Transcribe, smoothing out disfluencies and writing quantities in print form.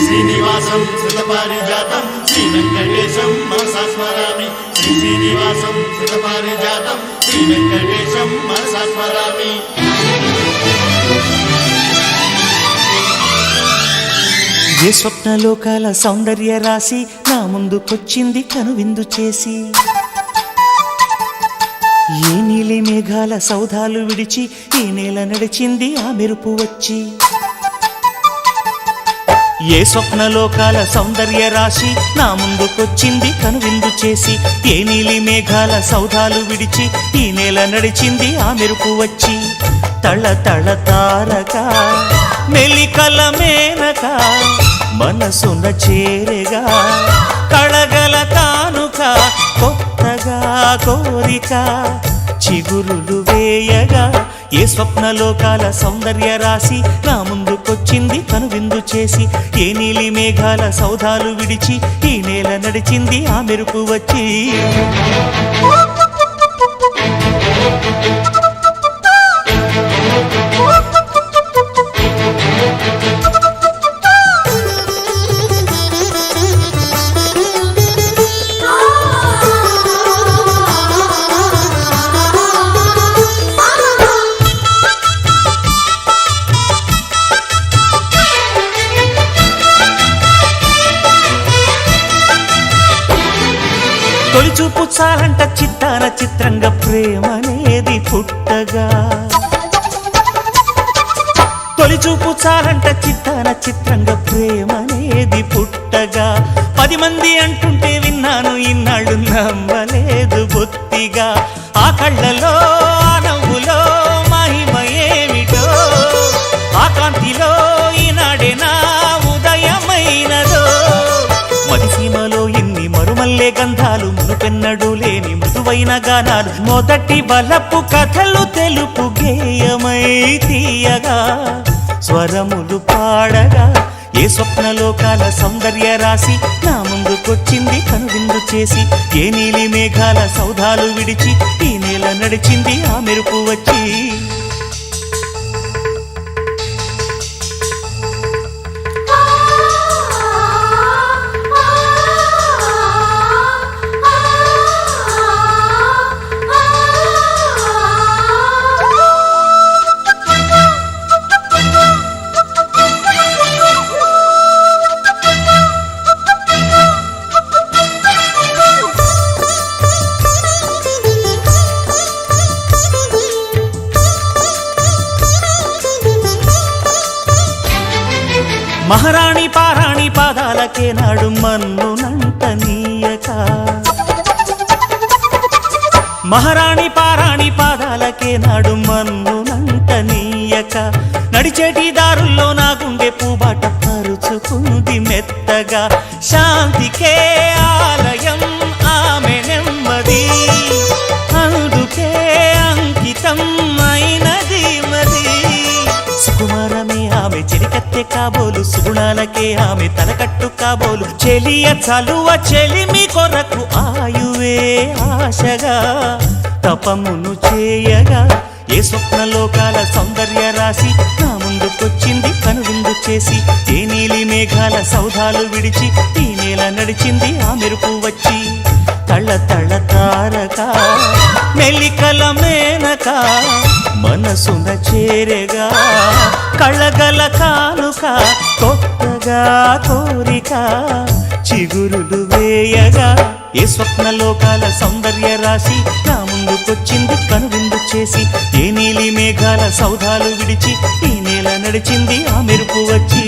శ్రీనివాసం సుతపారిజాతం శ్రీ వెంకటేశం మనసా స్మరామి. శ్రీనివాసం సుతపారిజాతం శ్రీ వెంకటేశం మనసా స్మరామి. ఏ స్వప్నలోకాల సౌందర్య రాశి నా ముందుకొచ్చింది కనువిందు చేసి, ఏ నీలి మేఘాల సౌధాలు విడిచి ఈ నేల నడిచింది ఆ మెరుపు వచ్చి. ఏ స్వప్నలోకాల సౌందర్య రాశి నా ముందుకొచ్చింది కనువిందు చేసి, ఏ నీలి మేఘాల సౌధాలు విడిచి ఈ నేల నడిచింది ఆ మెరుపు వచ్చి. తళ తళ తారక మెలికల మేనక మనసున చేరగా, కళగల కానుక కొత్తగా కోరిక చిగురులు వేయగా. ఏ స్వప్నలోకాల సౌందర్య రాశి నా ముందుకొచ్చింది కనువిందు చేసి, ఏ నీలి మేఘాల సౌధాలు విడిచి ఈ నేల నడిచింది ఆ మెరుపు వచ్చి. తొలిచూపు చాలంట చిత్తాన చిత్రంగా ప్రేమనేది పుట్టగా, తొలిచూపు చాలంట చిత్తాన చిత్రంగా ప్రేమనేది పుట్టగా. 10 మంది అంటుంటే విన్నాను ఇన్నాళ్ళు నమ్మలేదు బొత్తిగా. ఆ కళ్ళలో ఆ నవ్వులో మహిమ ఏమిటో, ఆ కాంతిలో ఈనాడే నా ఉదయమైనదో. మదిసీమలో ఎన్ని మరుమల్లే గంధాలు, మునుపెన్నడు లేని మృదువైన గానాలు, మొదటి బలపు కథలు తెలుపు గేయమై తీయగా స్వరములు పాడగా. ఏ స్వప్నలోకాల సౌందర్య రాశి నా ముందుకొచ్చింది కనువిందు చేసి, ఏ నీలి మేఘాల సౌధాలు విడిచి ఈ నేల నడిచింది ఆ మెరుపు వచ్చి. మహారాణి పారాణి పాదాలకే నాడు మన్నునంట నీయక, మహారాణి పారాణి పాదాలకే నాడు మన్నునంట నీయక. నడిచేటి దారుల్లో నా గుండె పూబాట పరుచుకుంది మెత్తగా. శాంతికే ఆలయం ఆమె నెమ్మది, అందుకే అంకితం అయినది మది. సుకుమారమే ఆమె చెలికత్తె కాబోలు, సుగుణాలకే ఆమె తలకట్టు కాబోలు. చెలియ చలువ చెలిమి కొరకు ఆయువే ఆశగా తపమును చేయగా. ఏ స్వప్నలోకాల సౌందర్య రాశి నా ముందుకొచ్చింది కనువిందు చేసి, ఏ నీలి మేఘాల సౌధాలు విడిచి ఈ నేల నడిచింది ఆ మెరుపు వచ్చి. తళ తళ తారక మెలికల మేనక మనసున చేరగా, కళగల కానుక కొత్తగా కోరిక చిగురులు వేయగా. ఏ స్వప్నలోకాల సౌందర్య రాశి నా ముందుకొచ్చింది కనువిందు చేసి, ఏ నీలి మేఘాల సౌధాలు విడిచి ఈ నేల నడిచింది ఆ మెరుపు వచ్చి.